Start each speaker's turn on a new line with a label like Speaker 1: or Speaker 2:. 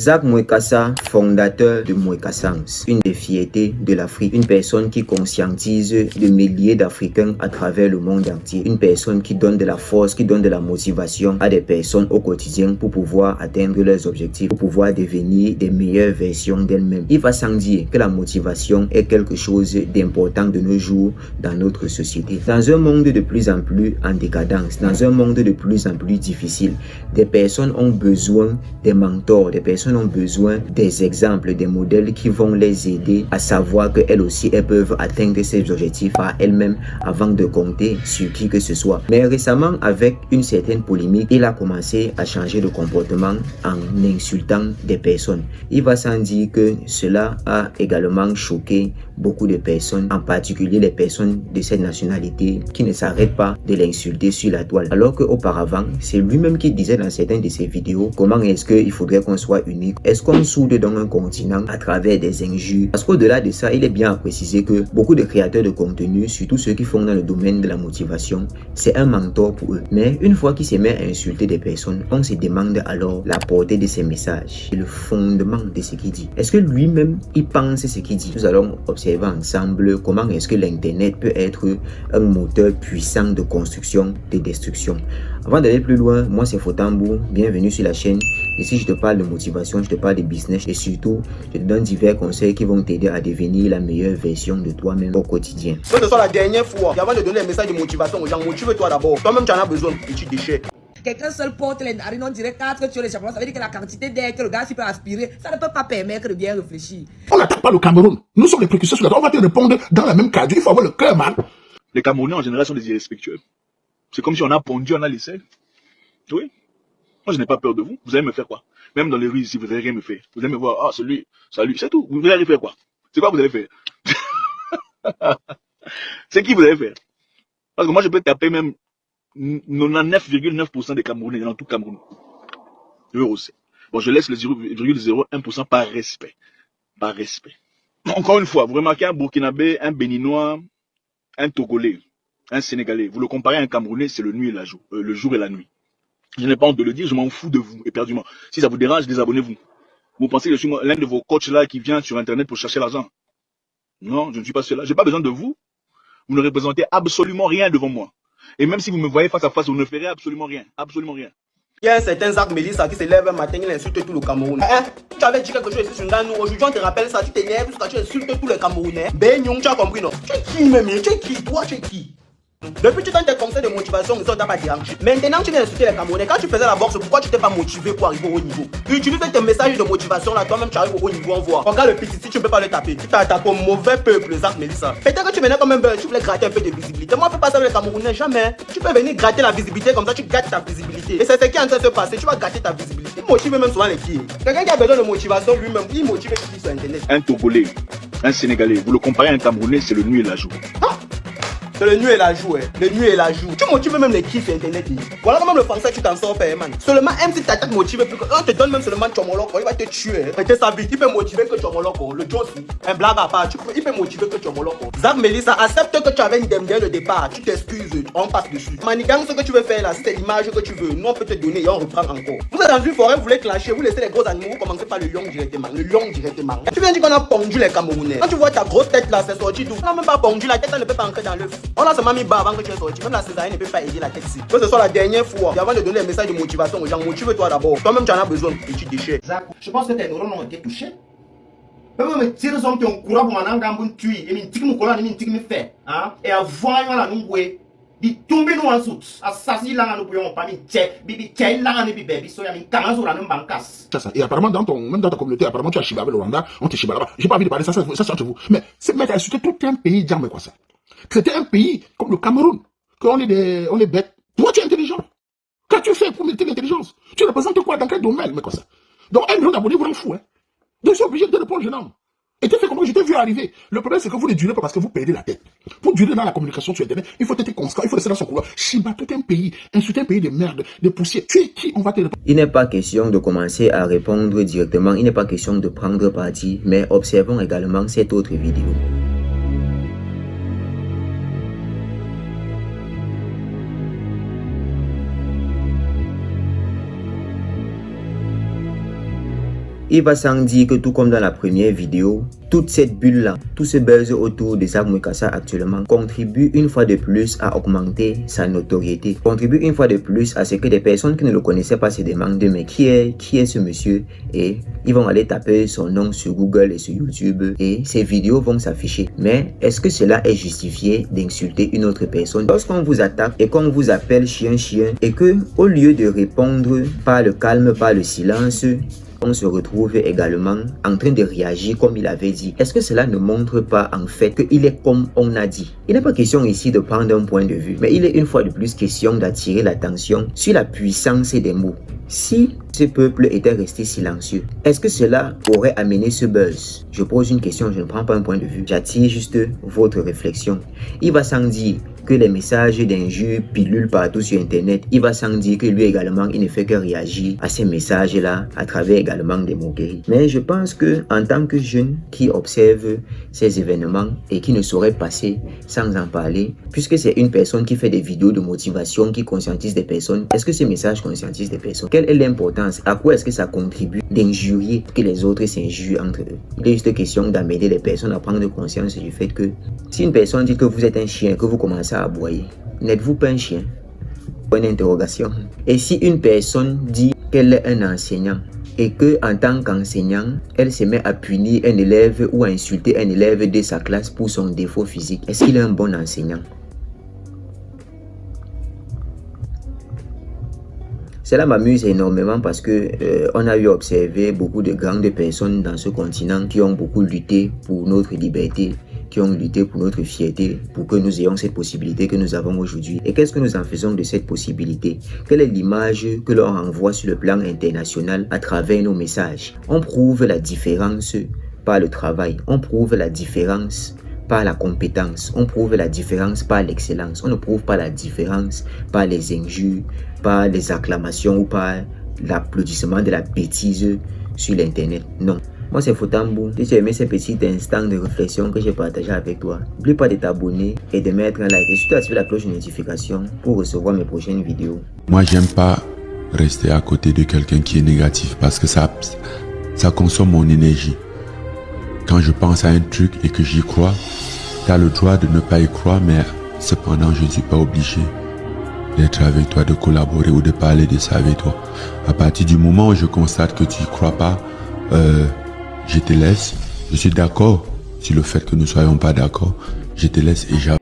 Speaker 1: Zak Mwekassa, fondateur de Mwekassangs, une des fiertés de l'Afrique, une personne qui conscientise des milliers d'Africains à travers le monde entier, une personne qui donne de la force, qui donne de la motivation à des personnes au quotidien pour pouvoir atteindre leurs objectifs, pour pouvoir devenir des meilleures versions d'elles-mêmes. Il va sans dire que la motivation est quelque chose d'important de nos jours dans notre société. Dans un monde de plus en plus en décadence, dans un monde de plus en plus difficile, des personnes ont besoin des mentors, des personnes ont besoin des exemples, des modèles qui vont les aider à savoir qu'elles aussi, elles peuvent atteindre ces objectifs par elles-mêmes avant de compter sur qui que ce soit. Mais récemment, avec une certaine polémique, il a commencé à changer de comportement en insultant des personnes. Il va sans dire que cela a également choqué beaucoup de personnes, en particulier les personnes de cette nationalité qui ne s'arrêtent pas de l'insulter sur la toile. Alors qu'auparavant, c'est lui-même qui disait dans certaines de ses vidéos comment est-ce qu'il faudrait qu'on soit unique. Est-ce qu'on soude dans un continent à travers des injures? Parce qu'au-delà de ça, il est bien à préciser que beaucoup de créateurs de contenu, surtout ceux qui font dans le domaine de la motivation, c'est un mentor pour eux. Mais une fois qu'il se met à insulter des personnes, on se demande alors la portée de ses messages et le fondement de ce qu'il dit. Est-ce que lui-même, il pense ce qu'il dit? Nous allons observer ensemble comment est-ce que l'internet peut être un moteur puissant de construction, de destruction. Avant d'aller plus loin, moi c'est Fotambu, bienvenue sur la chaîne. Ici je te parle de motivation, je te parle de business et surtout je te donne divers conseils qui vont t'aider à devenir la meilleure version de toi-même au quotidien.
Speaker 2: Que ce soit la dernière fois, avant de donner un message de motivation aux gens, motive-toi d'abord. Toi-même tu en as besoin, petit déchet.
Speaker 3: Quelqu'un seul porte les narines, on dirait 4 sur les chapeaux. Ça veut dire que la quantité d'air que le gars peut aspirer, ça ne peut pas permettre de bien réfléchir.
Speaker 4: On n'attaque pas le Cameroun. Nous sommes les précurseurs sur la droite. On va te répondre dans la même cadre. Il faut avoir le cœur, man.
Speaker 5: Les Camerounais en général sont des irrespectueux. C'est comme si on a pondu, on a laissé. Oui. Moi, je n'ai pas peur de vous. Vous allez me faire quoi? Même dans les rues ici, vous n'allez rien me faire. Vous allez me voir, ah, celui, salut, c'est tout. Vous allez faire quoi? C'est quoi vous allez faire? C'est qui vous allez faire? Parce que moi, je peux taper même 99,9% des Camerounais dans tout Cameroun. Eux aussi. Bon, je laisse le 0,01% par respect. Par respect. Encore une fois, vous remarquez un Burkinabé, un Béninois, un Togolais, un Sénégalais. Vous le comparez à un Camerounais, c'est le jour et la nuit. Je n'ai pas honte de le dire, je m'en fous de vous, éperdument. Si ça vous dérange, désabonnez-vous. Vous pensez que je suis l'un de vos coachs là qui vient sur Internet pour chercher l'argent? Non, je ne suis pas cela. Je n'ai pas besoin de vous. Vous ne représentez absolument rien devant moi. Et même si vous me voyez face à face, vous ne ferez absolument rien. Absolument rien.
Speaker 2: Il y a un certain Zak Melissa qui se lève un matin, il insulte tout le Cameroun. Hein? Tu avais dit quelque chose ici sur nous. Aujourd'hui, on te rappelle ça, tu t'énerves parce que tu insultes tous les Camerounais. Ben Nyong, tu as compris, non? Tu es qui même? Tu es qui? Toi, tu es qui? Depuis que tu donnes tes conseils de motivation, ça t'a pas dérangé. Maintenant, tu viens insulter les Camerounais. Quand tu faisais la boxe, pourquoi tu t'es pas motivé pour arriver au haut niveau? Tu utilises tes messages de motivation là, toi-même tu arrives au haut niveau, on voit. Regarde le petit, si tu ne peux pas le taper. Tu t'attaques au mauvais peuple, Zak Melissa. Peut-être que tu venais comme un beurre, tu voulais gratter un peu de visibilité. Moi, je peux pas ça avec les Camerounais, jamais. Tu peux venir gratter la visibilité comme ça, tu gâtes ta visibilité. Et c'est ce qui est en train de se passer, tu vas gâter ta visibilité. Il motive même souvent les filles. Quelqu'un qui a besoin de motivation lui-même, il motive les filles sur Internet.
Speaker 5: Un Togolais, un Sénégalais, vous le comparez à un Camerounais, c'est le nuit et la jour.
Speaker 2: Ah! C'est le nuit et la joue, hein. Le nuit et la joue. Tu motives même les kids sur Internet. Voilà comment le français tu t'en sors pas, man. Seulement un si t'attaques motivé plus que. On te donne même seulement Tchomoloko, il va te tuer. Hein. Prêtez sa vie, il peut motiver que Tchomoloko. Le Josie, un blague à part, il peut motiver que Tchomoloko. Zak Melissa, accepte que tu avais une dème dès le départ. Tu t'excuses, on passe dessus. Manigang, ce que tu veux faire là, c'est l'image que tu veux. Nous on peut te donner et on reprend encore. Vous êtes dans une forêt, vous voulez clasher, vous laissez les gros animaux, vous commencez par le lion directement. Le lion directement. Tu viens dire qu'on a pondu les Camerounais. Quand tu vois ta grosse tête là, c'est sorti d'où? On n'a même pas pondu, la tête elle ne peut pas entrer dans l'œuf. On a seulement mis bas que tu es sorti, même la césarienne ne peut pas aider la tête ici. Que ce soit la dernière fois, avant de donner un message de motivation aux gens, motive-toi d'abord. Toi-même tu en as besoin, petit déchet.
Speaker 6: Zak, je pense que tes neurones ont été touchés. Même me tire son ton courant pour m'en engager tuer et me tique mon collant et me tique me fait. Hein? Et avant la nous di tomber nous en soute. Assassin là nous pouvons pas mi tché, bibi tché là ne bibi so ya mi kamazo la même bancasse.
Speaker 4: Ça. Et apparemment, même dans ta communauté, apparemment, tu as Chiba avec le Rwanda, on te Chiba là-bas. J'ai pas envie de parler ça c'est entre vous. Mais c'est mettre à insulter tout un pays, jamais quoi ça. C'était un pays comme le Cameroun, qu'on est on est bêtes. Toi, tu es intelligent. Qu'as-tu fait pour mériter l'intelligence? Tu représentes quoi dans quel domaine, mais quoi ça? Donc, 1 million d'abonnés, vous en fous, hein. Donc, ils sont obligés de répondre, jeune homme. Et tu fait comment je t'ai vu arriver. Le problème, c'est que vous ne durez pas parce que vous perdez la tête. Pour durer dans la communication sur Internet, il faut être constant, il faut rester dans son couloir. Chiba, tout un pays, insulter un pays de merde, de poussière. Tu es qui? On va te répondre.
Speaker 1: Il n'est pas question de commencer à répondre directement, il n'est pas question de prendre parti, mais observons également cette autre vidéo. il va sans dire que tout comme dans la première vidéo, toute cette bulle-là, tout ce buzz autour de Zak Moukassa actuellement contribue une fois de plus à augmenter sa notoriété, contribue une fois de plus à ce que des personnes qui ne le connaissaient pas se demandent mais qui est ce monsieur, et ils vont aller taper son nom sur Google et sur YouTube et ces vidéos vont s'afficher. Mais est-ce que cela est justifié d'insulter une autre personne? Lorsqu'on vous attaque et qu'on vous appelle chien et que au lieu de répondre par le calme, par le silence, on se retrouve également en train de réagir comme il avait dit. Est-ce que cela ne montre pas en fait qu'il est comme on a dit? Il n'est pas question ici de prendre un point de vue, mais il est une fois de plus question d'attirer l'attention sur la puissance des mots. Si ce peuple était resté silencieux, est-ce que cela aurait amené ce buzz? Je pose une question, je ne prends pas un point de vue. J'attire juste votre réflexion. Il va sans dire que les messages d'injures pilulent partout sur internet. Il va sans dire que lui également, il ne fait que réagir à ces messages-là à travers également des moqueries. Mais je pense que en tant que jeune qui observe ces événements et qui ne saurait passer sans en parler, puisque c'est une personne qui fait des vidéos de motivation, qui conscientise des personnes, est-ce que ces messages conscientisent des personnes? Quelle est l'importance? À quoi est-ce que ça contribue d'injurier que les autres s'injurent entre eux? Il est juste question d'amener les personnes à prendre conscience du fait que si une personne dit que vous êtes un chien, que vous commencez à aboyer, n'êtes-vous pas un chien? Bonne interrogation. Et si une personne dit qu'elle est un enseignant et que en tant qu'enseignant, elle se met à punir un élève ou à insulter un élève de sa classe pour son défaut physique, est-ce qu'il est un bon enseignant? Cela m'amuse énormément parce que on a eu observé beaucoup de grandes personnes dans ce continent qui ont beaucoup lutté pour notre liberté, qui ont lutté pour notre fierté, pour que nous ayons cette possibilité que nous avons aujourd'hui. Et qu'est-ce que nous en faisons de cette possibilité? Quelle est l'image que l'on renvoie sur le plan international à travers nos messages? On prouve la différence par le travail, on prouve la différence par la compétence, on prouve la différence par l'excellence, on ne prouve pas la différence par les injures, par les acclamations ou par l'applaudissement de la bêtise sur l'internet. Non. Moi c'est Foutambou. Si tu as aimé ces petits instants de réflexion que j'ai partagé avec toi, n'oublie pas de t'abonner et de mettre un like et surtout activer la cloche de notification pour recevoir mes prochaines vidéos.
Speaker 7: Moi j'aime pas rester à côté de quelqu'un qui est négatif parce que ça consomme mon énergie. Quand je pense à un truc et que j'y crois, tu as le droit de ne pas y croire, mais cependant je ne suis pas obligé d'être avec toi, de collaborer ou de parler de ça avec toi. À partir du moment où je constate que tu y crois pas, je te laisse. Je suis d'accord sur le fait que nous ne soyons pas d'accord. Je te laisse et j'avance.